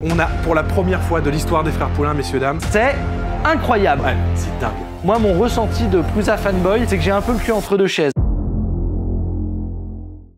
On a pour la première fois de l'histoire des frères Poulain, messieurs, dames. C'est incroyable. Ouais, c'est dingue. Moi, mon ressenti de Prusa fanboy, c'est que j'ai un peu le cul entre deux chaises.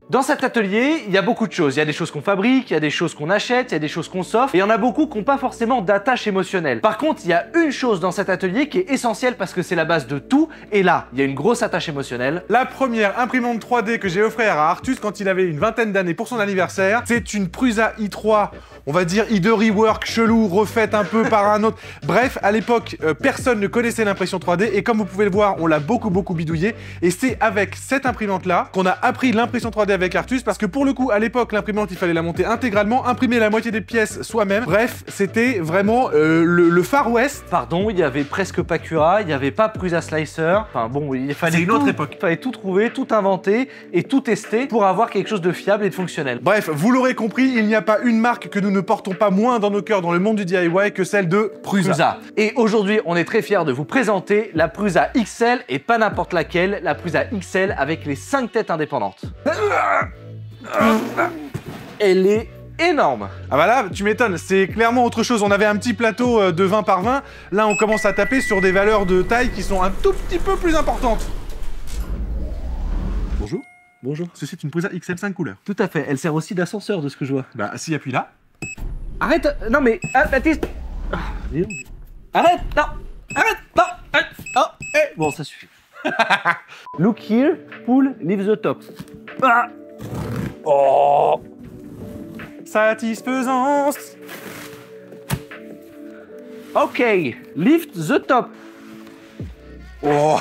Dans cet atelier, il y a beaucoup de choses. Il y a des choses qu'on fabrique, il y a des choses qu'on achète, il y a des choses qu'on s'offre, et il y en a beaucoup qui n'ont pas forcément d'attache émotionnelle. Par contre, il y a une chose dans cet atelier qui est essentielle parce que c'est la base de tout, et là, il y a une grosse attache émotionnelle. La première imprimante 3D que j'ai offert à Artus quand il avait une vingtaine d'années pour son anniversaire, c'est une Prusa i3, on va dire i2 rework chelou, refaite un peu par un autre. Bref, à l'époque, personne ne connaissait l'impression 3D, et comme vous pouvez le voir, on l'a beaucoup bidouillé, et c'est avec cette imprimante-là qu'on a appris l'impression 3D avec Artus, parce que pour le coup, à l'époque, l'imprimante, il fallait la monter intégralement, imprimer la moitié des pièces soi-même. Bref, c'était vraiment le Far West. Pardon, il y avait presque pas Cura, il n'y avait pas Prusa Slicer. Enfin bon, il fallait une autre époque. Il fallait tout trouver, tout inventer et tout tester pour avoir quelque chose de fiable et de fonctionnel. Bref, vous l'aurez compris, il n'y a pas une marque que nous ne portons pas moins dans nos cœurs dans le monde du DIY que celle de Prusa. Et aujourd'hui, on est très fiers de vous présenter la Prusa XL, et pas n'importe laquelle, la Prusa XL avec les 5 têtes indépendantes. Elle est énorme. Ah bah là, tu m'étonnes, c'est clairement autre chose. On avait un petit plateau de 20 par 20. Là, on commence à taper sur des valeurs de taille qui sont un tout petit peu plus importantes. Bonjour. Bonjour. Ceci est une Prusa XL 5 couleurs. Tout à fait, elle sert aussi d'ascenseur de ce que je vois. Bah, si appuie là. Arrête. Non mais, Baptiste. Arrête. Non. Arrête. Non. Arrête. Oh. Bon, ça suffit. Look here, pull, leave the top. Ah. Oh. Satisfaisance. Ok, lift the top. Oh.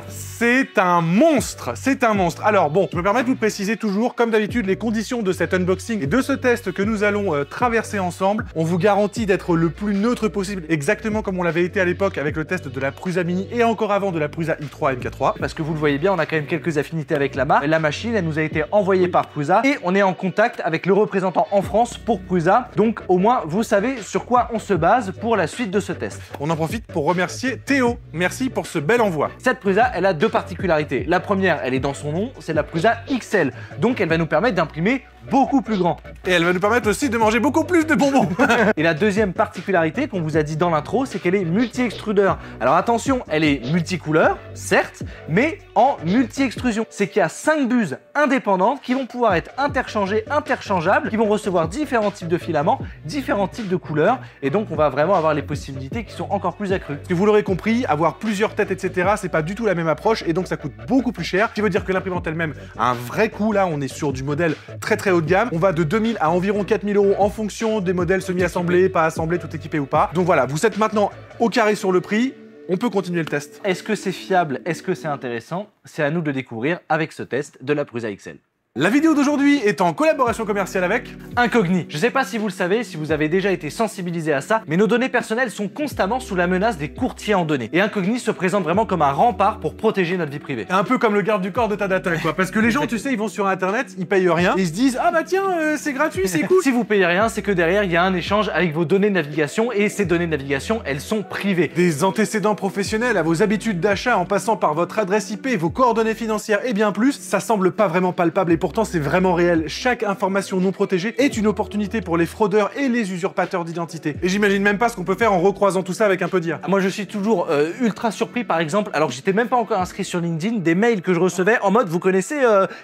C'est un monstre, c'est un monstre. Alors bon, je me permets de vous préciser toujours, comme d'habitude, les conditions de cet unboxing et de ce test que nous allons traverser ensemble. On vous garantit d'être le plus neutre possible, exactement comme on l'avait été à l'époque avec le test de la Prusa Mini et encore avant de la Prusa i3 MK3. Parce que vous le voyez bien, on a quand même quelques affinités avec la marque. La machine, elle nous a été envoyée par Prusa et on est en contact avec le représentant en France pour Prusa. Donc au moins, vous savez sur quoi on se base pour la suite de ce test. On en profite pour remercier Théo. Merci pour ce bel envoi. Cette Prusa, elle a deux particularités. La première, elle est dans son nom, c'est la Prusa XL. Donc elle va nous permettre d'imprimer beaucoup plus grand. Et elle va nous permettre aussi de manger beaucoup plus de bonbons. Et la deuxième particularité qu'on vous a dit dans l'intro, c'est qu'elle est multi-extrudeur. Alors attention, elle est multicouleur, certes, mais en multi-extrusion. C'est qu'il y a 5 buses indépendantes qui vont pouvoir être interchangées, interchangeables, qui vont recevoir différents types de filaments, différents types de couleurs, et donc on va vraiment avoir les possibilités qui sont encore plus accrues. Parce que vous l'aurez compris, avoir plusieurs têtes, etc., c'est pas du tout la même approche, et donc ça coûte beaucoup plus cher, ce qui veut dire que l'imprimante elle-même a un vrai coût. Là, on est sur du modèle très haut de gamme. On va de 2000 à environ 4000 € en fonction des modèles semi-assemblés, pas assemblés, tout équipé ou pas. Donc voilà, vous êtes maintenant au carré sur le prix. On peut continuer le test. Est-ce que c'est fiable? Est-ce que c'est intéressant? C'est à nous de le découvrir avec ce test de la Prusa XL. La vidéo d'aujourd'hui est en collaboration commerciale avec Incogni. Je sais pas si vous le savez, si vous avez déjà été sensibilisé à ça, mais nos données personnelles sont constamment sous la menace des courtiers en données. Et Incogni se présente vraiment comme un rempart pour protéger notre vie privée. Un peu comme le garde du corps de ta data, quoi. Parce que les gens, tu sais, ils vont sur internet, ils payent rien, et ils se disent ah bah tiens, c'est gratuit, c'est cool. Si vous payez rien, c'est que derrière il y a un échange avec vos données de navigation, et ces données de navigation, elles sont privées. Des antécédents professionnels à vos habitudes d'achat en passant par votre adresse IP, vos coordonnées financières et bien plus, ça semble pas vraiment palpable et pourtant c'est vraiment réel. Chaque information non protégée est une opportunité pour les fraudeurs et les usurpateurs d'identité. Et j'imagine même pas ce qu'on peut faire en recroisant tout ça avec un peu d'IA. Moi je suis toujours ultra surpris par exemple, alors que j'étais même pas encore inscrit sur LinkedIn, des mails que je recevais en mode vous connaissez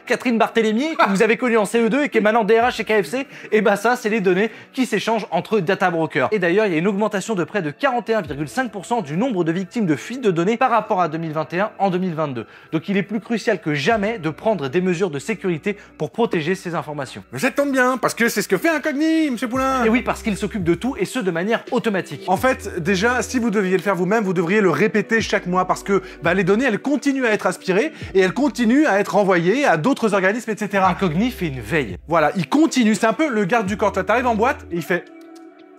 Catherine Barthélémy, que vous avez connue en CE2 et qui est maintenant DRH chez KFC, et bah ça c'est les données qui s'échangent entre data brokers. Et d'ailleurs il y a une augmentation de près de 41,5% du nombre de victimes de fuite de données par rapport à 2021 en 2022. Donc il est plus crucial que jamais de prendre des mesures de sécurité pour protéger ces informations. Mais ça tombe bien, parce que c'est ce que fait Incogni, monsieur Poulain. Et oui, parce qu'il s'occupe de tout, et ce de manière automatique. En fait, déjà, si vous deviez le faire vous-même, vous devriez le répéter chaque mois, parce que les données, elles continuent à être aspirées, et elles continuent à être envoyées à d'autres organismes, etc. Incogni fait une veille. Voilà, il continue, c'est un peu le garde du corps. Toi, t'arrives en boîte, et il fait...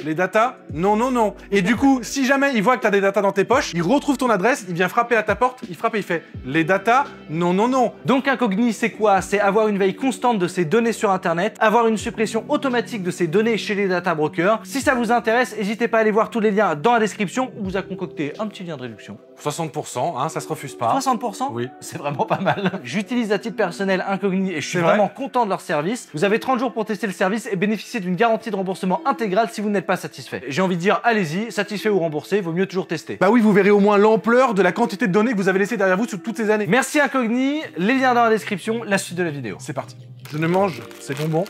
Les datas? Non, non, non. Et du coup, si jamais il voit que t'as des datas dans tes poches, il retrouve ton adresse, il vient frapper à ta porte, il frappe et il fait les datas? Non, non, non. Donc Incogni, c'est quoi? C'est avoir une veille constante de ses données sur Internet, avoir une suppression automatique de ces données chez les data brokers. Si ça vous intéresse, n'hésitez pas à aller voir tous les liens dans la description. On vous a concocté un petit lien de réduction. 60%, hein, ça se refuse pas. 60%? Oui. C'est vraiment pas mal. J'utilise à titre personnel Incogni et je suis C'est vrai. vraiment content de leur service. Vous avez 30 jours pour tester le service et bénéficier d'une garantie de remboursement intégrale si vous n'êtes pas satisfait. J'ai envie de dire, allez-y, satisfait ou remboursé, vaut mieux toujours tester. Bah oui, vous verrez au moins l'ampleur de la quantité de données que vous avez laissées derrière vous sur toutes ces années. Merci Incogni, les liens dans la description, la suite de la vidéo. C'est parti. Je ne mange ces bonbons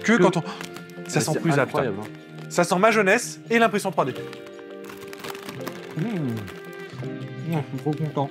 que quand on... Ça sent plus apte. Ça sent ma jeunesse et l'impression 3D. Je suis trop content.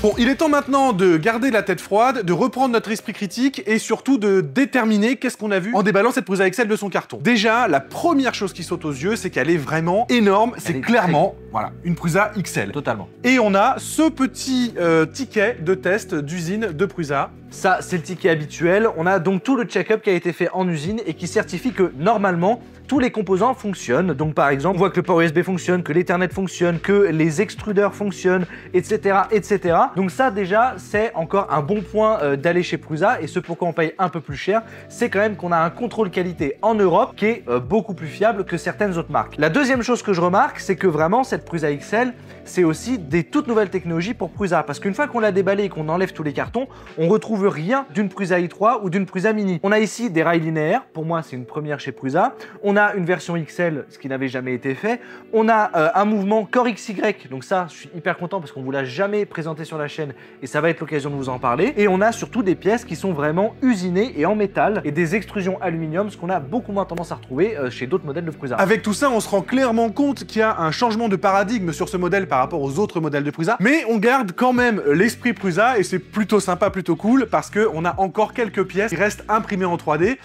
Bon, il est temps maintenant de garder la tête froide, de reprendre notre esprit critique et surtout de déterminer qu'est-ce qu'on a vu en déballant cette prise à Excel de son carton. Déjà, la première chose qui saute aux yeux, c'est qu'elle est vraiment énorme. C'est clairement, voilà, une Prusa XL. Totalement. Et on a ce petit ticket de test d'usine de Prusa. Ça, c'est le ticket habituel. On a donc tout le check-up qui a été fait en usine et qui certifie que normalement, tous les composants fonctionnent. Donc par exemple, on voit que le port USB fonctionne, que l'Ethernet fonctionne, que les extrudeurs fonctionnent, etc. etc. Donc ça déjà, c'est encore un bon point d'aller chez Prusa. Et ce pourquoi on paye un peu plus cher, c'est quand même qu'on a un contrôle qualité en Europe qui est beaucoup plus fiable que certaines autres marques. La deuxième chose que je remarque, c'est que vraiment cette Prusa XL, c'est aussi des toutes nouvelles technologies pour Prusa. Parce qu'une fois qu'on l'a déballé et qu'on enlève tous les cartons, on retrouve rien d'une Prusa i3 ou d'une Prusa Mini. On a ici des rails linéaires, pour moi c'est une première chez Prusa. On a une version XL, ce qui n'avait jamais été fait. On a un mouvement Core XY, donc ça je suis hyper content parce qu'on ne vous l'a jamais présenté sur la chaîne et ça va être l'occasion de vous en parler. Et on a surtout des pièces qui sont vraiment usinées et en métal et des extrusions aluminium, ce qu'on a beaucoup moins tendance à retrouver chez d'autres modèles de Prusa. Avec tout ça, on se rend clairement compte qu'il y a un changement de paradigme sur ce modèle par rapport aux autres modèles de Prusa, mais on garde quand même l'esprit Prusa et c'est plutôt sympa, plutôt cool parce qu'on a encore quelques pièces qui restent imprimées en 3D.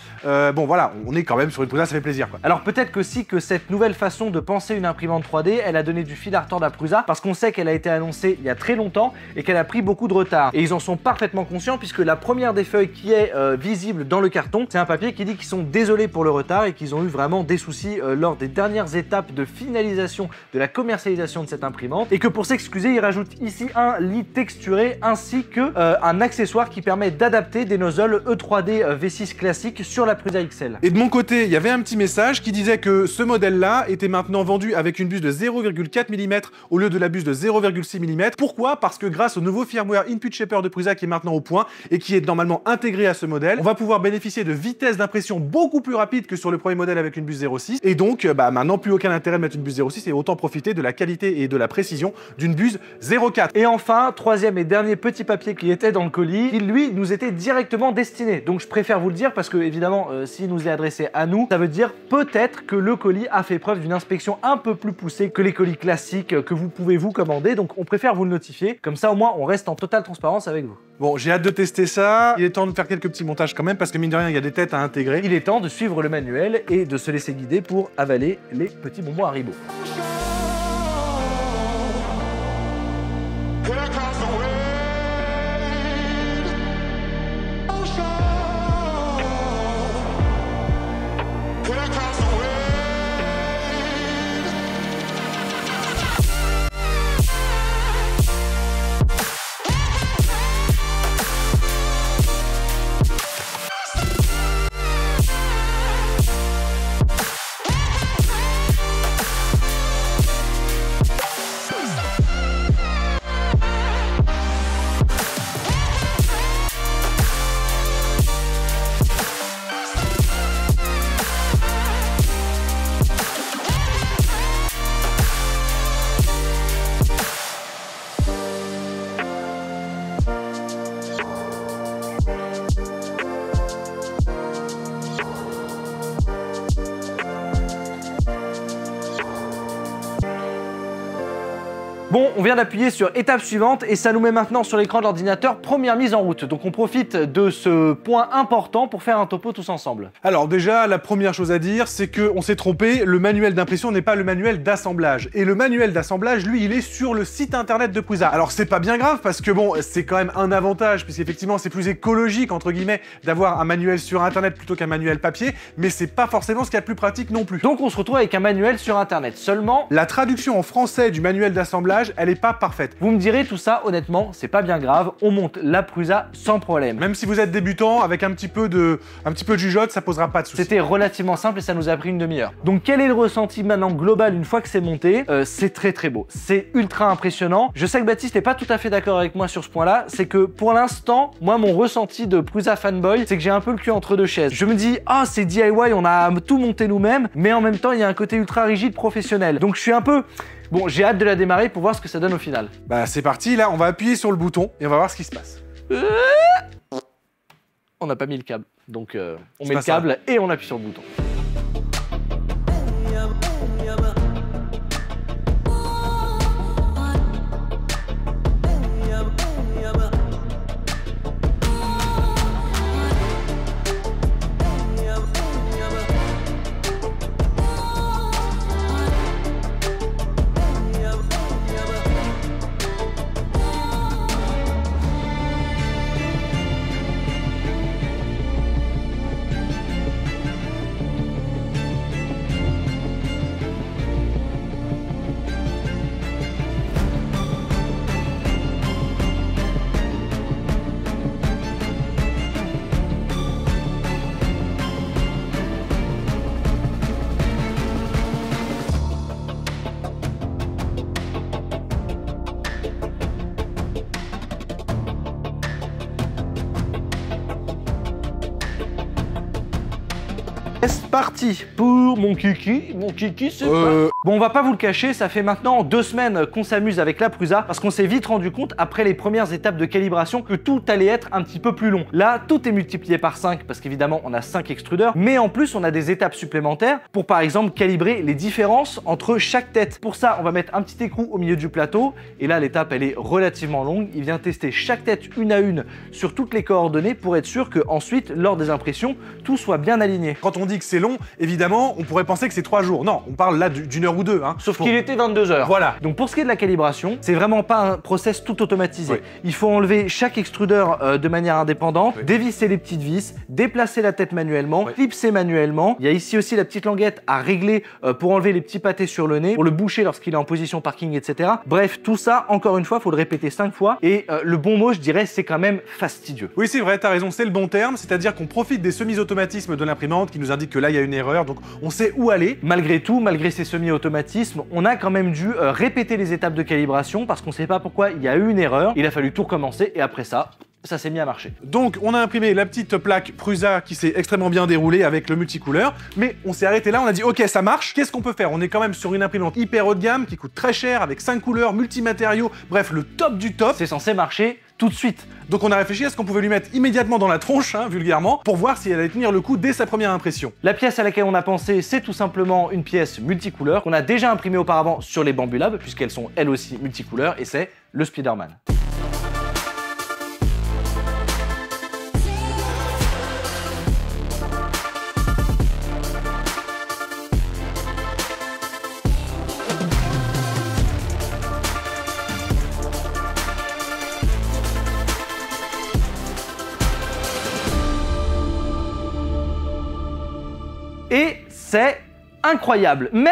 Bon voilà, on est quand même sur une Prusa, ça fait plaisir quoi. Alors peut-être que si que cette nouvelle façon de penser une imprimante 3D, elle a donné du fil à retordre à Prusa parce qu'on sait qu'elle a été annoncée il y a très longtemps et qu'elle a pris beaucoup de retard. Et ils en sont parfaitement conscients puisque la première des feuilles qui est visible dans le carton, c'est un papier qui dit qu'ils sont désolés pour le retard et qu'ils ont eu vraiment des soucis lors des dernières étapes de finalisation de la commercialisation de cette imprimante et que pour s'excuser, ils rajoutent ici un lit texturé ainsi que un accessoire qui permet d'adapter des nozzles E3D V6 classiques sur la Prusa XL. Et de mon côté, il y avait un petit message qui disait que ce modèle-là était maintenant vendu avec une buse de 0,4 mm au lieu de la buse de 0,6 mm. Pourquoi? Parce que grâce au nouveau firmware Input Shaper de Prusa qui est maintenant au point et qui est normalement intégré à ce modèle, on va pouvoir bénéficier de vitesses d'impression beaucoup plus rapides que sur le premier modèle avec une buse 0,6. Et donc, maintenant, plus aucun intérêt de mettre une buse 0,6 et autant profiter de la qualité et de la précision d'une buse 0,4. Et enfin, troisième et dernier petit papier qui était dans le colis, qui lui nous était directement destiné. Donc je préfère vous le dire parce que évidemment, s'il nous est adressé à nous, ça veut dire peut-être que le colis a fait preuve d'une inspection un peu plus poussée que les colis classiques que vous pouvez vous commander. Donc on préfère vous le notifier. Comme ça, au moins, on reste en totale transparence avec vous. Bon, j'ai hâte de tester ça. Il est temps de faire quelques petits montages quand même parce que mine de rien, il y a des têtes à intégrer. Il est temps de suivre le manuel et de se laisser guider pour avaler les petits bonbons Haribo. Bon, on vient d'appuyer sur étape suivante et ça nous met maintenant sur l'écran de l'ordinateur première mise en route. Donc on profite de ce point important pour faire un topo tous ensemble. Alors déjà, la première chose à dire, c'est qu'on s'est trompé, le manuel d'impression n'est pas le manuel d'assemblage. Et le manuel d'assemblage, lui, il est sur le site internet de Prusa. Alors c'est pas bien grave parce que bon, c'est quand même un avantage, puisqu'effectivement c'est plus écologique, entre guillemets, d'avoir un manuel sur internet plutôt qu'un manuel papier, mais c'est pas forcément ce qu'il y a de plus pratique non plus. Donc on se retrouve avec un manuel sur internet. Seulement, la traduction en français du manuel d'assemblage, elle est pas parfaite. Vous me direz, tout ça, honnêtement, c'est pas bien grave, on monte la Prusa sans problème. Même si vous êtes débutant, avec un petit peu de jugeote, ça posera pas de soucis. C'était relativement simple et ça nous a pris une demi-heure. Donc quel est le ressenti maintenant global une fois que c'est monté? C'est très très beau, c'est ultra impressionnant. Je sais que Baptiste n'est pas tout à fait d'accord avec moi sur ce point-là, c'est que pour l'instant, moi mon ressenti de Prusa fanboy, c'est que j'ai un peu le cul entre deux chaises. Je me dis, ah c'est DIY, on a tout monté nous-mêmes, mais en même temps il y a un côté ultra rigide professionnel. Donc je suis un peu... Bon, j'ai hâte de la démarrer pour voir ce que ça donne au final. Bah c'est parti, là on va appuyer sur le bouton et on va voir ce qui se passe. On n'a pas mis le câble, donc on met le câble et on appuie sur le bouton. C'est parti pour mon kiki c'est pas... Bon, on va pas vous le cacher, ça fait maintenant 2 semaines qu'on s'amuse avec la Prusa parce qu'on s'est vite rendu compte après les premières étapes de calibration que tout allait être un petit peu plus long. Là, tout est multiplié par 5 parce qu'évidemment on a 5 extrudeurs, mais en plus on a des étapes supplémentaires pour par exemple calibrer les différences entre chaque tête. Pour ça, on va mettre un petit écrou au milieu du plateau et là l'étape elle est relativement longue. Il vient tester chaque tête une à une sur toutes les coordonnées pour être sûr que ensuite lors des impressions tout soit bien aligné. Quand on dit que c'est long, évidemment, on pourrait penser que c'est 3 jours. Non, on parle là d'une heure ou deux. Hein. Sauf qu'il était 22 heures. Voilà. Donc pour ce qui est de la calibration, c'est vraiment pas un process tout automatisé. Oui. Il faut enlever chaque extrudeur de manière indépendante, dévisser les petites vis, déplacer la tête manuellement, clipser manuellement. Il y a ici aussi la petite languette à régler pour enlever les petits pâtés sur le nez, pour le boucher lorsqu'il est en position parking, etc. Bref, tout ça, encore une fois, faut le répéter 5 fois. Et le bon mot, je dirais, c'est quand même fastidieux. Oui, c'est vrai, t'as raison, c'est le bon terme. C'est-à-dire qu'on profite des semi-automatismes de l'imprimante qui nous indiquent que là, il y a une erreur, donc on sait où aller. Malgré tout, malgré ces semi-automatismes, on a quand même dû répéter les étapes de calibration parce qu'on ne sait pas pourquoi il y a eu une erreur. Il a fallu tout recommencer et après ça s'est mis à marcher. Donc on a imprimé la petite plaque Prusa qui s'est extrêmement bien déroulée avec le multicouleur, mais on s'est arrêté là, on a dit ok ça marche, qu'est-ce qu'on peut faire? On est quand même sur une imprimante hyper haut de gamme qui coûte très cher avec 5 couleurs, multimatériaux, bref le top du top. C'est censé marcher tout de suite. Donc on a réfléchi à ce qu'on pouvait lui mettre immédiatement dans la tronche, hein, vulgairement, pour voir si elle allait tenir le coup dès sa première impression. La pièce à laquelle on a pensé, c'est tout simplement une pièce multicouleur qu'on a déjà imprimée auparavant sur les Bambu Lab, puisqu'elles sont elles aussi multicouleurs, et c'est le Spider-Man. Et c'est incroyable. Mais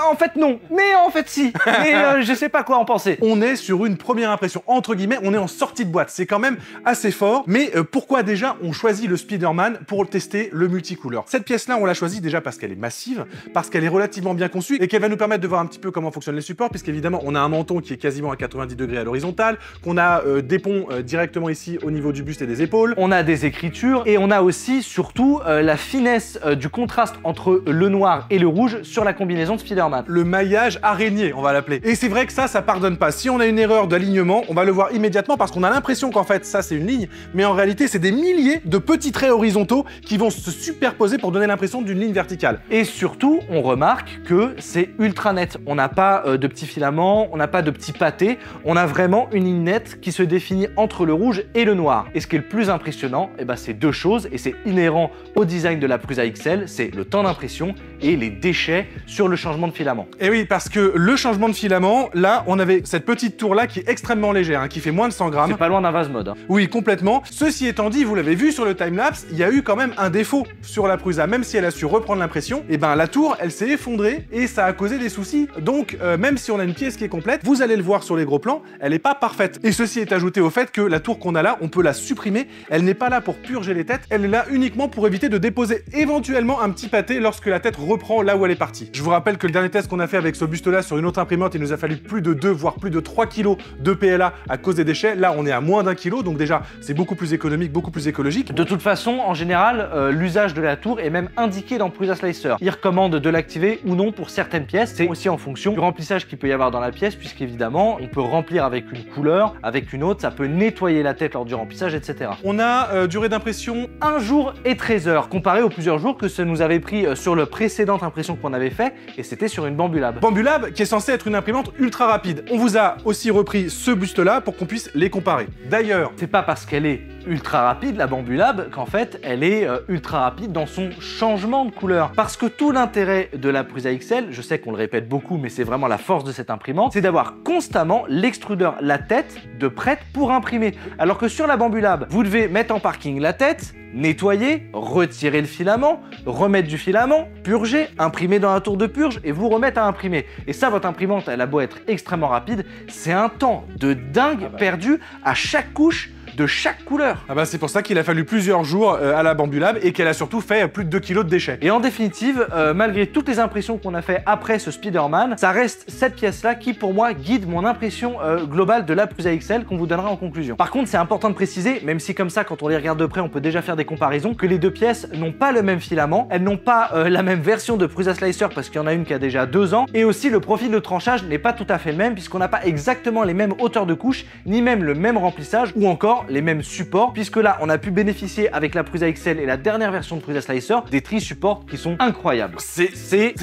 en fait non. Mais en fait si. Mais je sais pas quoi en penser. On est sur une première impression, entre guillemets, on est en sortie de boîte. C'est quand même assez fort. Mais pourquoi déjà on choisit le Spider-Man pour tester le multicouleur? Cette pièce-là, on l'a choisie déjà parce qu'elle est massive, parce qu'elle est relativement bien conçue et qu'elle va nous permettre de voir un petit peu comment fonctionnent les supports, puisqu'évidemment on a un menton qui est quasiment à 90 degrés à l'horizontale, qu'on a des ponts directement ici au niveau du buste et des épaules. On a des écritures et on a aussi surtout la finesse du contraste entre le noir et le rouge rouge sur la combinaison de Spider-Man. Le maillage araignée, on va l'appeler. Et c'est vrai que ça pardonne pas. Si on a une erreur d'alignement, on va le voir immédiatement parce qu'on a l'impression qu'en fait, ça c'est une ligne, mais en réalité, c'est des milliers de petits traits horizontaux qui vont se superposer pour donner l'impression d'une ligne verticale. Et surtout, on remarque que c'est ultra net. On n'a pas de petits filaments, on n'a pas de petits pâtés, on a vraiment une ligne nette qui se définit entre le rouge et le noir. Et ce qui est le plus impressionnant, c'est deux choses, et c'est inhérent au design de la Prusa XL, c'est le temps d'impression et les déchets sur le changement de filament. Et oui, parce que le changement de filament, là, on avait cette petite tour-là qui est extrêmement légère, qui fait moins de 100 grammes. C'est pas loin d'un vase mode. Oui, complètement. Ceci étant dit, vous l'avez vu sur le timelapse, il y a eu quand même un défaut sur la Prusa. Même si elle a su reprendre l'impression, la tour, elle s'est effondrée et ça a causé des soucis. Donc, même si on a une pièce qui est complète, vous allez le voir sur les gros plans, elle n'est pas parfaite. Et ceci est ajouté au fait que la tour qu'on a là, on peut la supprimer. Elle n'est pas là pour purger les têtes, elle est là uniquement pour éviter de déposer éventuellement un petit pâté lorsque la tête reprend là où elle est partie. Je vous rappelle que le dernier test qu'on a fait avec ce buste-là sur une autre imprimante, il nous a fallu plus de 2, voire plus de 3 kilos de PLA à cause des déchets. Là, on est à moins d'1 kilo, donc déjà, c'est beaucoup plus économique, beaucoup plus écologique. De toute façon, en général, l'usage de la tour est même indiqué dans Prusa Slicer. Il recommande de l'activer ou non pour certaines pièces. C'est aussi en fonction du remplissage qu'il peut y avoir dans la pièce, puisqu'évidemment, on peut remplir avec une couleur, avec une autre, ça peut nettoyer la tête lors du remplissage, etc. On a durée d'impression 1 jour et 13 heures, comparé aux plusieurs jours que ça nous avait pris sur le précédente impression qu'on avait fait, et c'était sur une Bambulab. Bambulab qui est censée être une imprimante ultra rapide. On vous a aussi repris ce buste-là pour qu'on puisse les comparer. D'ailleurs, c'est pas parce qu'elle est ultra rapide, la Bambulab, qu'en fait, elle est ultra rapide dans son changement de couleur. Parce que tout l'intérêt de la Prusa XL, je sais qu'on le répète beaucoup, mais c'est vraiment la force de cette imprimante, c'est d'avoir constamment l'extrudeur, la tête, de prête pour imprimer. Alors que sur la Bambulab, vous devez mettre en parking la tête, nettoyer, retirer le filament, remettre du filament, purger, imprimer dans la tour de purge et vous remettre à imprimer. Et ça, votre imprimante, elle a beau être extrêmement rapide, c'est un temps de dingue perdu à chaque couche de chaque couleur. C'est pour ça qu'il a fallu plusieurs jours à la Bambulab et qu'elle a surtout fait plus de 2 kilos de déchets. Et en définitive, malgré toutes les impressions qu'on a fait après ce Spider-Man, ça reste cette pièce-là qui, pour moi, guide mon impression globale de la Prusa XL qu'on vous donnera en conclusion. Par contre, c'est important de préciser, même si comme ça, quand on les regarde de près, on peut déjà faire des comparaisons, que les deux pièces n'ont pas le même filament, elles n'ont pas la même version de Prusa Slicer parce qu'il y en a une qui a déjà 2 ans, et aussi le profil de tranchage n'est pas tout à fait le même puisqu'on n'a pas exactement les mêmes hauteurs de couche, ni même le même remplissage, ou encore les mêmes supports, puisque là on a pu bénéficier avec la Prusa XL et la dernière version de Prusa Slicer des tri supports qui sont incroyables. C'est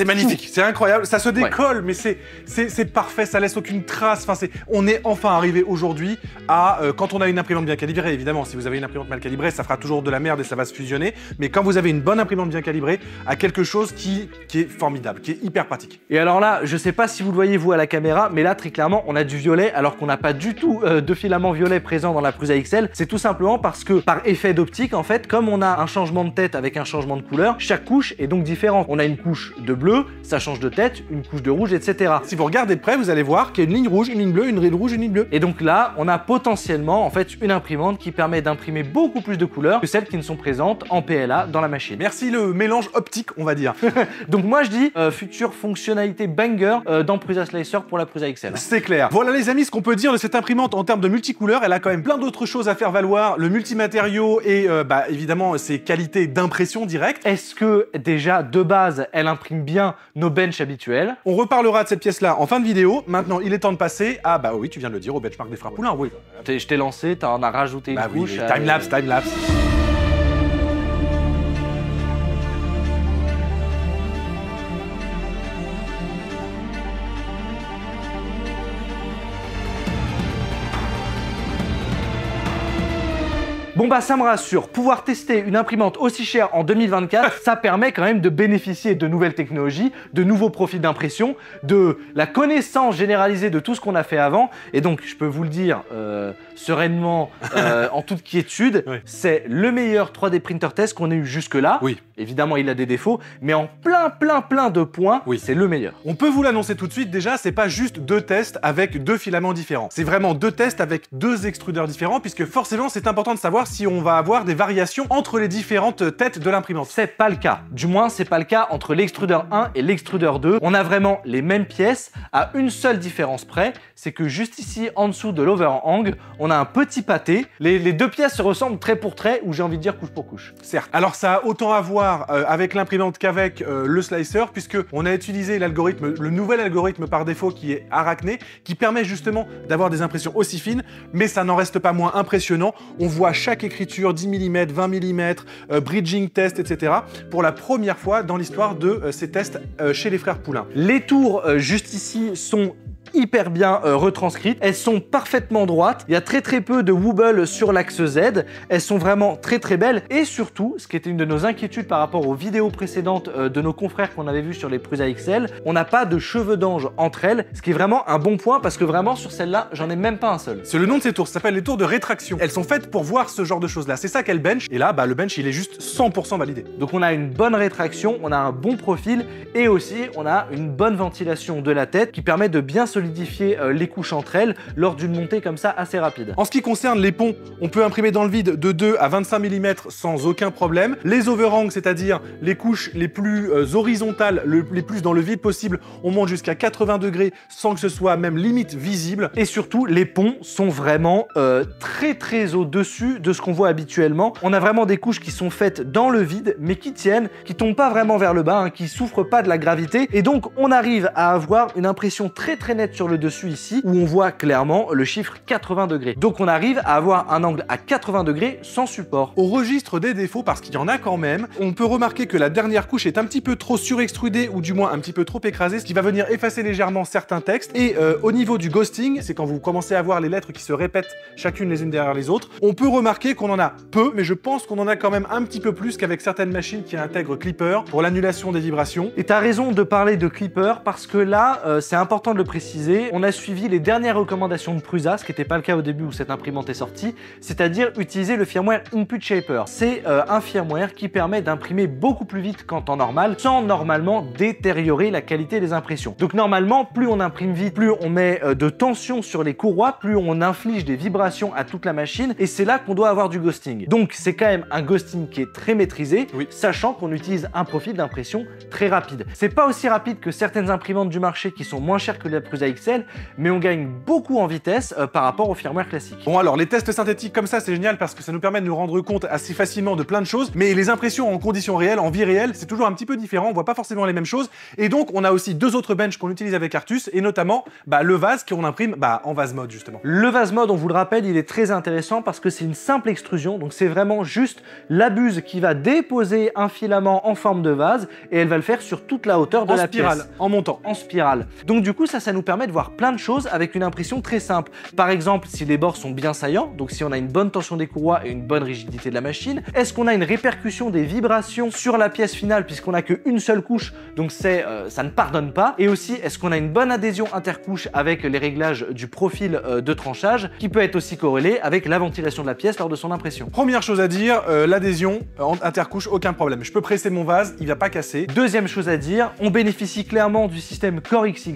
magnifique, c'est incroyable, ça se décolle, mais c'est parfait, ça laisse aucune trace. On est enfin arrivé aujourd'hui à quand on a une imprimante bien calibrée, évidemment, si vous avez une imprimante mal calibrée, ça fera toujours de la merde et ça va se fusionner, mais quand vous avez une bonne imprimante bien calibrée, à quelque chose qui est formidable, qui est hyper pratique. Et alors là, je sais pas si vous le voyez vous à la caméra, mais là très clairement on a du violet alors qu'on n'a pas du tout de filament violet présent dans la Prusa XL. C'est tout simplement parce que par effet d'optique, en fait, comme on a un changement de tête avec un changement de couleur, chaque couche est donc différente. On a une couche de bleu, ça change de tête, une couche de rouge, etc. Si vous regardez de près, vous allez voir qu'il y a une ligne rouge, une ligne bleue, une ligne rouge, une ligne bleue. Et donc là, on a potentiellement en fait une imprimante qui permet d'imprimer beaucoup plus de couleurs que celles qui ne sont présentes en PLA dans la machine. Merci le mélange optique, on va dire. Donc moi je dis future fonctionnalité banger dans Prusa Slicer pour la Prusa XL. C'est clair. Voilà les amis, ce qu'on peut dire de cette imprimante en termes de multicouleurs. Elle a quand même plein d'autres choses à faire valoir, le multimatériau et évidemment ses qualités d'impression directe. Est-ce que déjà de base elle imprime bien nos benches habituels? On reparlera de cette pièce là en fin de vidéo. Maintenant il est temps de passer à oui, tu viens de le dire, au benchmark des frères Poulain. Oui. Je t'ai lancé, t'en as rajouté une couche. Oui, timelapse. Bon bah ça me rassure, pouvoir tester une imprimante aussi chère en 2024, ça permet quand même de bénéficier de nouvelles technologies, de nouveaux profils d'impression, de la connaissance généralisée de tout ce qu'on a fait avant. Et donc je peux vous le dire sereinement, en toute quiétude, oui. C'est le meilleur 3D printer test qu'on ait eu jusque là. Oui. Évidemment il a des défauts, mais en plein de points, oui. C'est le meilleur. On peut vous l'annoncer tout de suite, déjà c'est pas juste 2 tests avec 2 filaments différents. C'est vraiment 2 tests avec 2 extrudeurs différents, puisque forcément c'est important de savoir si on va avoir des variations entre les différentes têtes de l'imprimante. C'est pas le cas. Du moins, c'est pas le cas entre l'extrudeur 1 et l'extrudeur 2. On a vraiment les mêmes pièces à une seule différence près, c'est que juste ici, en dessous de l'overhang, on a un petit pâté. Les deux pièces se ressemblent trait pour trait, ou j'ai envie de dire couche pour couche. Certes. Alors ça a autant à voir avec l'imprimante qu'avec le slicer, puisque on a utilisé l'algorithme, le nouvel algorithme par défaut qui est Arachné, qui permet justement d'avoir des impressions aussi fines, mais ça n'en reste pas moins impressionnant. On voit chaque écriture 10 mm, 20 mm, bridging test, etc. pour la première fois dans l'histoire de ces tests chez les frères Poulain. Les tours juste ici sont hyper bien retranscrites, elles sont parfaitement droites, il y a très peu de wobble sur l'axe Z, elles sont vraiment très belles, et surtout, ce qui était une de nos inquiétudes par rapport aux vidéos précédentes de nos confrères qu'on avait vu sur les Prusa XL, on n'a pas de cheveux d'ange entre elles, ce qui est vraiment un bon point parce que vraiment sur celle-là, j'en ai même pas un seul. C'est le nom de ces tours, ça s'appelle les tours de rétraction. Elles sont faites pour voir ce genre de choses là, c'est ça qu'elles bench, et là le bench il est juste 100% validé. Donc on a une bonne rétraction, on a un bon profil, et aussi on a une bonne ventilation de la tête qui permet de bien solidifier les couches entre elles lors d'une montée comme ça assez rapide. En ce qui concerne les ponts, on peut imprimer dans le vide de 2 à 25 mm sans aucun problème. Les overhangs, c'est-à-dire les couches les plus horizontales, les plus dans le vide possible, on monte jusqu'à 80 degrés sans que ce soit même limite visible. Et surtout, les ponts sont vraiment très au-dessus de ce qu'on voit habituellement. On a vraiment des couches qui sont faites dans le vide, mais qui tiennent, qui tombent pas vraiment vers le bas, hein, qui souffrent pas de la gravité. Et donc, on arrive à avoir une impression très nette sur le dessus ici, où on voit clairement le chiffre 80 degrés. Donc, on arrive à avoir un angle à 80 degrés sans support. Au registre des défauts, parce qu'il y en a quand même, on peut remarquer que la dernière couche est un petit peu trop surextrudée, ou du moins un petit peu trop écrasée, ce qui va venir effacer légèrement certains textes. Et au niveau du ghosting, c'est quand vous commencez à voir les lettres qui se répètent chacune les unes derrière les autres, on peut remarquer qu'on en a peu, mais je pense qu'on en a quand même un petit peu plus qu'avec certaines machines qui intègrent Klipper pour l'annulation des vibrations. Et t'as raison de parler de Klipper, parce que là, c'est important de le préciser, on a suivi les dernières recommandations de Prusa, ce qui n'était pas le cas au début où cette imprimante est sortie, c'est-à-dire utiliser le firmware Input Shaper. C'est un firmware qui permet d'imprimer beaucoup plus vite qu'en temps normal, sans normalement détériorer la qualité des impressions. Donc normalement, plus on imprime vite, plus on met de tension sur les courroies, plus on inflige des vibrations à toute la machine, et c'est là qu'on doit avoir du ghosting. Donc c'est quand même un ghosting qui est très maîtrisé, oui, sachant qu'on utilise un profil d'impression très rapide. C'est pas aussi rapide que certaines imprimantes du marché qui sont moins chères que la Prusa XL, mais on gagne beaucoup en vitesse par rapport au firmware classique. Bon alors, les tests synthétiques comme ça, c'est génial parce que ça nous permet de nous rendre compte assez facilement de plein de choses, mais les impressions en conditions réelles, en vie réelle, c'est toujours un petit peu différent, on voit pas forcément les mêmes choses, et donc on a aussi deux autres benches qu'on utilise avec Artus, et notamment le vase qu'on imprime en vase mode justement. Le vase mode, on vous le rappelle, il est très intéressant parce que c'est une simple extrusion, donc c'est vraiment juste la buse qui va déposer un filament en forme de vase, et elle va le faire sur toute la hauteur de la pièce. En spirale, en montant. En spirale. Donc du coup, ça nous permet de voir plein de choses avec une impression très simple. Par exemple, si les bords sont bien saillants, donc si on a une bonne tension des courroies et une bonne rigidité de la machine, est-ce qu'on a une répercussion des vibrations sur la pièce finale puisqu'on n'a qu'une seule couche, donc ça ne pardonne pas. Et aussi, est-ce qu'on a une bonne adhésion intercouche avec les réglages du profil de tranchage qui peut être aussi corrélé avec la ventilation de la pièce lors de son impression. Première chose à dire, l'adhésion intercouche, aucun problème. Je peux presser mon vase, il va pas casser. Deuxième chose à dire, on bénéficie clairement du système Core XY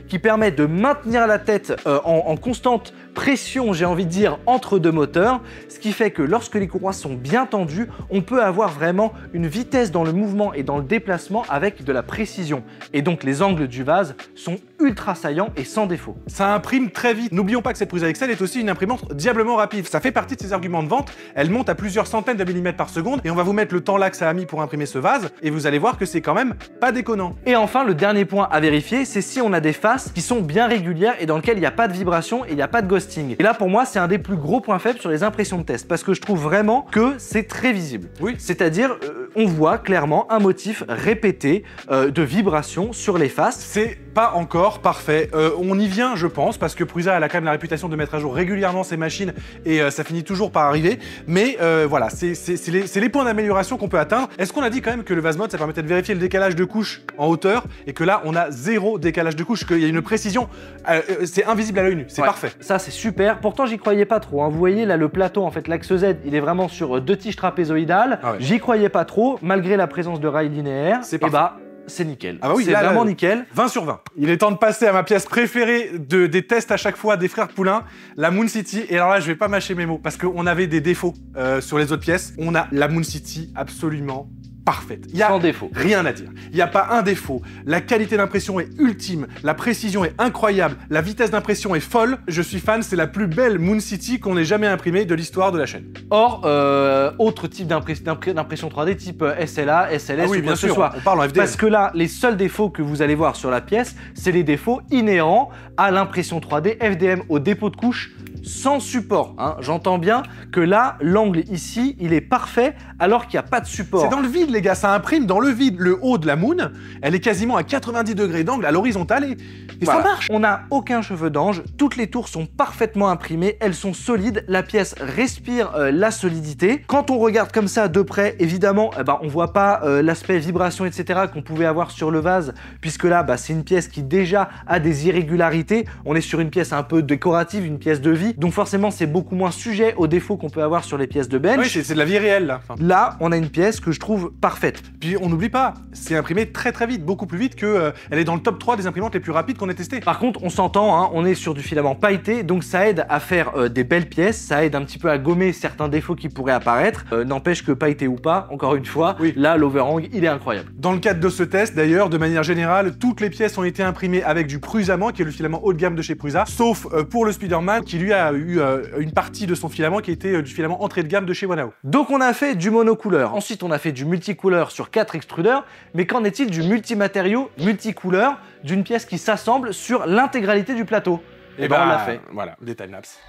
qui permet de maintenir la tête en constante pression, j'ai envie de dire, entre deux moteurs, ce qui fait que lorsque les courroies sont bien tendues, on peut avoir vraiment une vitesse dans le mouvement et dans le déplacement avec de la précision. Et donc les angles du vase sont ultra saillants et sans défaut. Ça imprime très vite. N'oublions pas que cette Prusa XL est aussi une imprimante diablement rapide. Ça fait partie de ses arguments de vente. Elle monte à plusieurs centaines de millimètres par seconde et on va vous mettre le temps là que ça a mis pour imprimer ce vase et vous allez voir que c'est quand même pas déconnant. Et enfin, le dernier point à vérifier, c'est si on a des faces qui sont bien régulières et dans lesquelles il n'y a pas de vibration et il n'y a pas de ghosting. Et là, pour moi, c'est un des plus gros points faibles sur les impressions de test parce que je trouve vraiment que c'est très visible. Oui. C'est-à-dire, on voit clairement un motif répété de vibration sur les faces. C'est pas encore parfait. On y vient, je pense, parce que Prusa elle a quand même la réputation de mettre à jour régulièrement ses machines et ça finit toujours par arriver. Mais voilà, c'est les points d'amélioration qu'on peut atteindre. Est-ce qu'on a dit quand même que le vase mode, ça permettait de vérifier le décalage de couches en hauteur et que là, on a zéro décalage de couches, qu'il y a une précision, c'est invisible à l'œil nu, c'est parfait. Ça, c'est super. Pourtant, j'y croyais pas trop. Hein. Vous voyez, là, le plateau, en fait, l'axe Z, il est vraiment sur deux tiges trapézoïdales. J'y croyais pas trop, malgré la présence de rails linéaires. C'est parfait. c'est nickel. Ah bah oui, c'est là, vraiment nickel. 20 sur 20. Il est temps de passer à ma pièce préférée des tests à chaque fois des frères Poulain, la Moon City. Et alors là, je vais pas mâcher mes mots parce qu'on avait des défauts sur les autres pièces. On a la Moon City absolument parfaite. Il y a Sans défaut. rien à dire. Il n'y a pas un défaut. La qualité d'impression est ultime, la précision est incroyable, la vitesse d'impression est folle. Je suis fan, c'est la plus belle Moon City qu'on ait jamais imprimée de l'histoire de la chaîne. Or, autre type d'impression 3D type SLA, SLS Ah oui, ou bien quoi que ce sûr, soit. on parle en FDM. Parce que là, les seuls défauts que vous allez voir sur la pièce, c'est les défauts inhérents à l'impression 3D FDM au dépôt de couche sans support. Hein. J'entends bien que là, l'angle ici, il est parfait alors qu'il n'y a pas de support. C'est dans le vide, les gars, ça imprime dans le vide. Le haut de la Moon, elle est quasiment à 90 degrés d'angle à l'horizontale et Voilà. ça marche. On n'a aucun cheveu d'ange, toutes les tours sont parfaitement imprimées, elles sont solides, la pièce respire la solidité. Quand on regarde comme ça de près, évidemment, on voit pas l'aspect vibration, etc. qu'on pouvait avoir sur le vase, puisque là, c'est une pièce qui déjà a des irrégularités. On est sur une pièce un peu décorative, une pièce de vie, donc forcément, c'est beaucoup moins sujet aux défauts qu'on peut avoir sur les pièces de bench. Oui, c'est de la vie réelle, là. Enfin, Là, on a une pièce que je trouve parfaite. puis on n'oublie pas, c'est imprimé très très vite, beaucoup plus vite que elle est dans le top 3 des imprimantes les plus rapides qu'on ait testées. Par contre, on s'entend, hein, on est sur du filament pailleté, donc ça aide à faire des belles pièces, ça aide un petit peu à gommer certains défauts qui pourraient apparaître. N'empêche que pailleté ou pas, encore une fois, Oui. là, l'overhang, il est incroyable. Dans le cadre de ce test, d'ailleurs, de manière générale, toutes les pièces ont été imprimées avec du Prusament, qui est le filament haut de gamme de chez Prusa, sauf pour le Spider-Man, qui lui a eu une partie de son filament qui était du filament entrée de gamme de chez Wanao. Donc on a fait du monocouleur, ensuite on a fait du multicouleur sur 4 extrudeurs, mais qu'en est-il du multimatériau, multicouleur, d'une pièce qui s'assemble sur l'intégralité du plateau? Et on l'a fait. Voilà, des timelapses.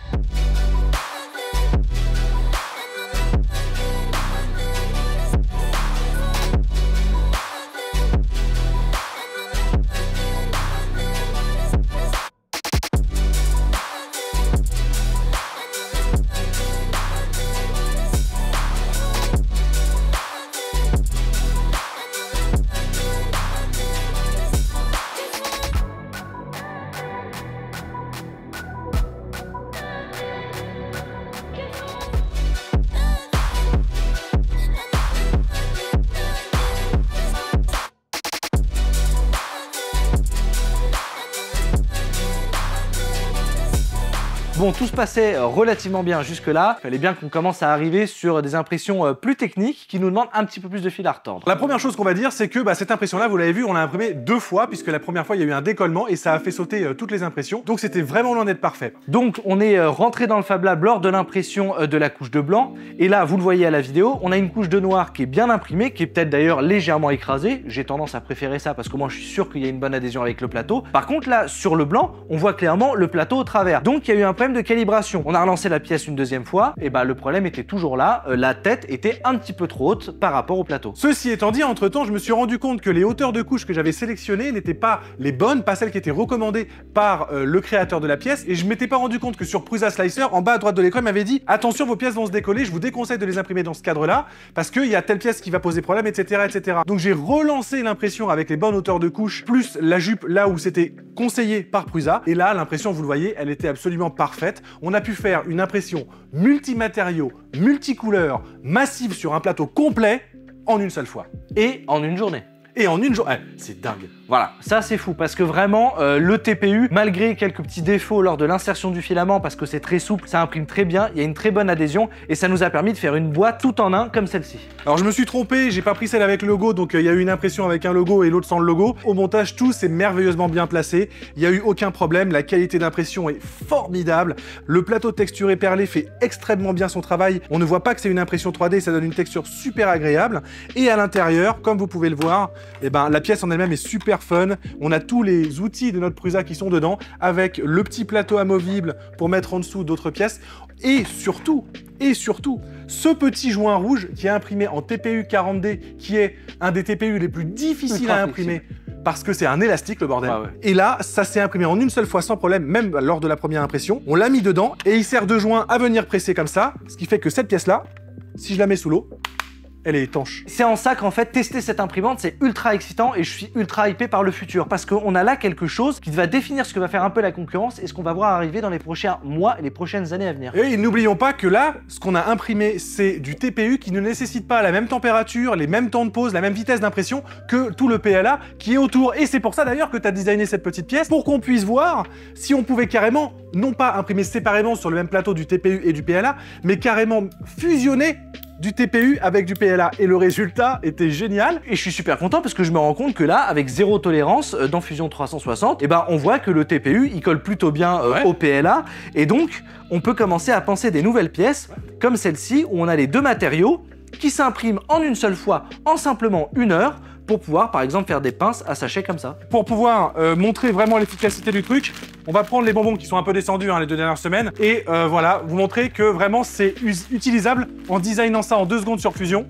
Bon, tout se passait relativement bien jusque-là. Il fallait bien qu'on commence à arriver sur des impressions plus techniques qui nous demandent un petit peu plus de fil à retordre. La première chose qu'on va dire, c'est que cette impression-là, vous l'avez vu, on l'a imprimée 2 fois, puisque la première fois, il y a eu un décollement et ça a fait sauter toutes les impressions. Donc c'était vraiment loin d'être parfait. Donc on est rentré dans le Fab Lab lors de l'impression de la couche de blanc. Et là, vous le voyez à la vidéo, on a une couche de noir qui est bien imprimée, qui est peut-être d'ailleurs légèrement écrasée. J'ai tendance à préférer ça parce que moi, je suis sûr qu'il y a une bonne adhésion avec le plateau. Par contre, là, sur le blanc, on voit clairement le plateau au travers. Donc il y a eu un problème de calibration. On a relancé la pièce une deuxième fois, et le problème était toujours là. La tête était un petit peu trop haute par rapport au plateau. Ceci étant dit, entre-temps, je me suis rendu compte que les hauteurs de couche que j'avais sélectionnées n'étaient pas les bonnes, pas celles qui étaient recommandées par le créateur de la pièce, et je m'étais pas rendu compte que sur Prusa Slicer, en bas à droite de l'écran, il m'avait dit « Attention, vos pièces vont se décoller, je vous déconseille de les imprimer dans ce cadre-là, parce qu'il y a telle pièce qui va poser problème, etc. etc. » Donc j'ai relancé l'impression avec les bonnes hauteurs de couche, plus la jupe là où c'était conseillé par Prusa, et là, l'impression, vous le voyez, elle était absolument parfaite. On a pu faire une impression multimatériaux, multicouleurs, massive sur un plateau complet en une seule fois. Et en une journée. Et en une journée. C'est dingue. Voilà, ça c'est fou parce que vraiment le TPU, malgré quelques petits défauts lors de l'insertion du filament parce que c'est très souple, ça imprime très bien, il y a une très bonne adhésion et ça nous a permis de faire une boîte tout en un comme celle-ci. Alors je me suis trompé, j'ai pas pris celle avec le logo, donc il y a eu une impression avec un logo et l'autre sans le logo. Au montage, tout s'est merveilleusement bien placé, il y a eu aucun problème, la qualité d'impression est formidable, le plateau texturé perlé fait extrêmement bien son travail, on ne voit pas que c'est une impression 3D, ça donne une texture super agréable, et à l'intérieur, comme vous pouvez le voir, la pièce en elle-même est super fun. On a tous les outils de notre Prusa qui sont dedans, avec le petit plateau amovible pour mettre en dessous d'autres pièces, et surtout, ce petit joint rouge qui est imprimé en TPU 40D, qui est un des TPU les plus difficiles à imprimer, parce que c'est un élastique le bordel. Ah ouais. Et là, ça s'est imprimé en une seule fois sans problème, même lors de la première impression. On l'a mis dedans, et il sert de joint à venir presser comme ça, ce qui fait que cette pièce-là, si je la mets sous l'eau, elle est étanche. C'est en ça qu'en fait, tester cette imprimante, c'est ultra excitant et je suis ultra hypé par le futur parce qu'on a là quelque chose qui va définir ce que va faire un peu la concurrence et ce qu'on va voir arriver dans les prochains mois et les prochaines années à venir. Et n'oublions pas que là, ce qu'on a imprimé, c'est du TPU qui ne nécessite pas la même température, les mêmes temps de pause, la même vitesse d'impression que tout le PLA qui est autour. Et c'est pour ça d'ailleurs que tu as designé cette petite pièce, pour qu'on puisse voir si on pouvait carrément, non pas imprimer séparément sur le même plateau du TPU et du PLA, mais carrément fusionner du TPU avec du PLA, et le résultat était génial. Et je suis super content parce que je me rends compte que là, avec zéro tolérance dans Fusion 360, eh ben, on voit que le TPU, il colle plutôt bien au PLA, et donc on peut commencer à penser des nouvelles pièces, comme celle-ci, où on a les deux matériaux qui s'impriment en une seule fois, en simplement 1 heure, pour pouvoir par exemple faire des pinces à sachet comme ça. Pour pouvoir montrer vraiment l'efficacité du truc, on va prendre les bonbons qui sont un peu descendus les 2 dernières semaines et voilà, vous montrer que vraiment c'est utilisable en designant ça en 2 secondes sur Fusion.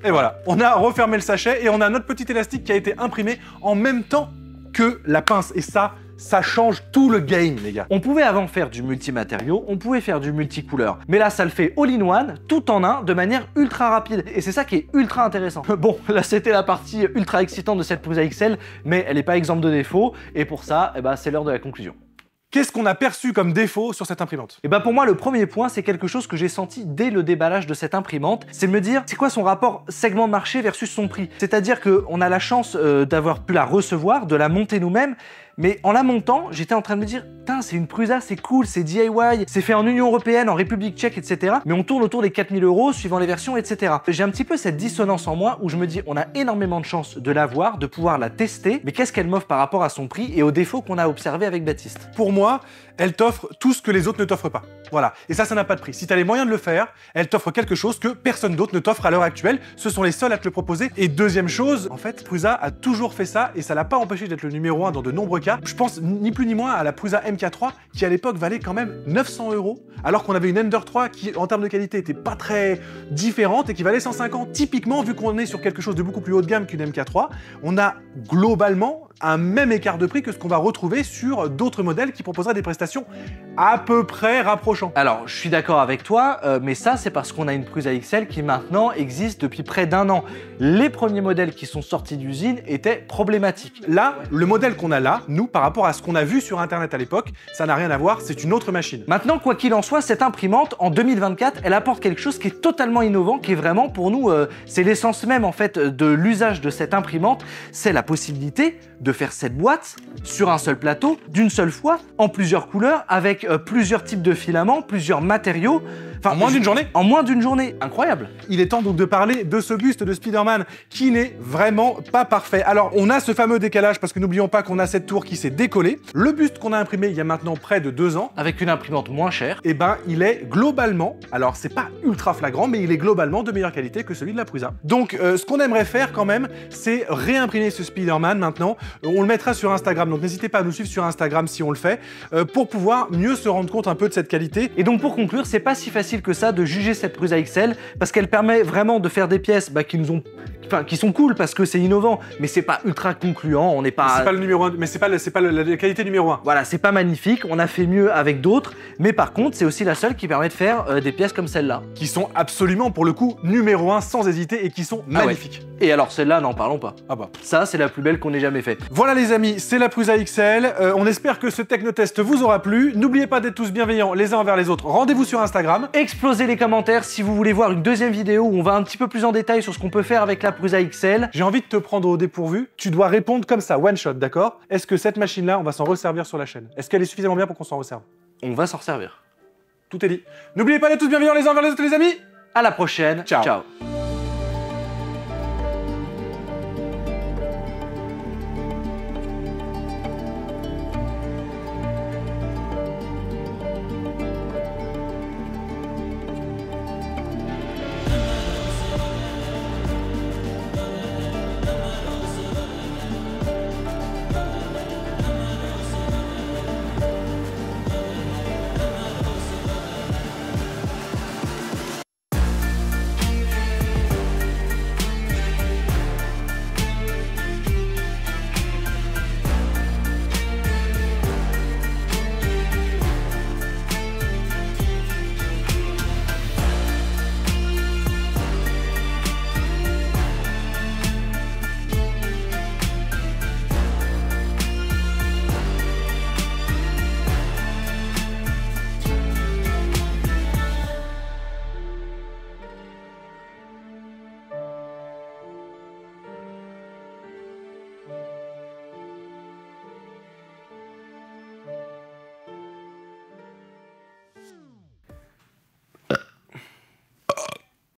Et voilà, on a refermé le sachet et on a notre petit élastique qui a été imprimé en même temps que la pince. Et ça change tout le game, les gars. On pouvait avant faire du multimatériau, on pouvait faire du multicouleur, mais là ça le fait all-in-one, tout en un, de manière ultra rapide. Et c'est ça qui est ultra intéressant. Bon, là c'était la partie ultra excitante de cette Prusa XL, mais elle n'est pas exempte de défauts, et pour ça, eh ben, c'est l'heure de la conclusion. Qu'est-ce qu'on a perçu comme défaut sur cette imprimante? Et bah pour moi, le premier point, c'est quelque chose que j'ai senti dès le déballage de cette imprimante, c'est de me dire, c'est quoi son rapport segment de marché versus son prix? C'est-à-dire qu'on a la chance d'avoir pu la recevoir, de la monter nous-mêmes, mais en la montant, j'étais en train de me dire, putain, c'est une Prusa, c'est cool, c'est DIY, c'est fait en Union Européenne, en République Tchèque, etc. Mais on tourne autour des 4000 € suivant les versions, etc. J'ai un petit peu cette dissonance en moi où je me dis, on a énormément de chance de l'avoir, de pouvoir la tester, mais qu'est-ce qu'elle m'offre par rapport à son prix et aux défauts qu'on a observés avec Baptiste? Pour moi, elle t'offre tout ce que les autres ne t'offrent pas. Voilà. Et ça n'a pas de prix. Si tu as les moyens de le faire, elle t'offre quelque chose que personne d'autre ne t'offre à l'heure actuelle. Ce sont les seuls à te le proposer. Et deuxième chose, en fait, Prusa a toujours fait ça et ça l'a pas empêché d'être le numéro 1 dans de nombreux cas. Je pense ni plus ni moins à la Prusa MK3 qui à l'époque valait quand même 900 €, alors qu'on avait une Ender 3 qui, en termes de qualité, était pas très différente et qui valait 150. Typiquement, vu qu'on est sur quelque chose de beaucoup plus haut de gamme qu'une MK3, on a globalement un même écart de prix que ce qu'on va retrouver sur d'autres modèles qui proposeraient des prestations à peu près rapprochant. Alors, je suis d'accord avec toi, mais ça, c'est parce qu'on a une Prusa XL qui maintenant existe depuis près d'1 an. Les premiers modèles qui sont sortis d'usine étaient problématiques. Là, le modèle qu'on a là, nous, par rapport à ce qu'on a vu sur Internet à l'époque, ça n'a rien à voir, c'est une autre machine. Maintenant, quoi qu'il en soit, cette imprimante, en 2024, elle apporte quelque chose qui est totalement innovant, qui est vraiment, pour nous, c'est l'essence même, en fait, de l'usage de cette imprimante, c'est la possibilité de faire cette boîte sur un seul plateau, d'une seule fois, en plusieurs couleurs, avec plusieurs types de filaments, plusieurs matériaux. Enfin, en moins d'une journée. En moins d'une journée, incroyable. Il est temps donc de parler de ce buste de Spider-Man qui n'est vraiment pas parfait. Alors, on a ce fameux décalage parce que n'oublions pas qu'on a cette tour qui s'est décollée. Le buste qu'on a imprimé il y a maintenant près de 2 ans, avec une imprimante moins chère, et ben il est globalement, alors c'est pas ultra flagrant, mais il est globalement de meilleure qualité que celui de la Prusa. Donc, ce qu'on aimerait faire quand même, c'est réimprimer ce Spider-Man maintenant. On le mettra sur Instagram, donc n'hésitez pas à nous suivre sur Instagram si on le fait, pour pouvoir mieux se rendre compte un peu de cette qualité. Et donc pour conclure, c'est pas si facile que ça de juger cette Prusa XL, parce qu'elle permet vraiment de faire des pièces qui sont cool parce que c'est innovant, mais c'est pas ultra concluant, on n'est pas... C'est pas le numéro 1, mais c'est pas la qualité numéro 1. Voilà, c'est pas magnifique, on a fait mieux avec d'autres, mais par contre, c'est aussi la seule qui permet de faire des pièces comme celle-là. Qui sont absolument, pour le coup, numéro 1 sans hésiter et qui sont magnifiques. Ouais. Et alors celle-là, n'en parlons pas. Ah bah. Ça, c'est la plus belle qu'on ait jamais faite. Voilà les amis, c'est la Prusa XL. On espère que ce technotest vous aura plu. N'oubliez pas d'être tous bienveillants les uns envers les autres. Rendez-vous sur Instagram. Explosez les commentaires si vous voulez voir une deuxième vidéo où on va un petit peu plus en détail sur ce qu'on peut faire avec la Prusa XL. J'ai envie de te prendre au dépourvu. Tu dois répondre comme ça, one shot, d'accord? Est-ce que cette machine-là, on va s'en resservir sur la chaîne? Est-ce qu'elle est suffisamment bien pour qu'on s'en resserve? On va s'en servir. Tout est dit. N'oubliez pas d'être tous bienveillants les uns envers les autres, les amis. À la prochaine. Ciao. Ciao.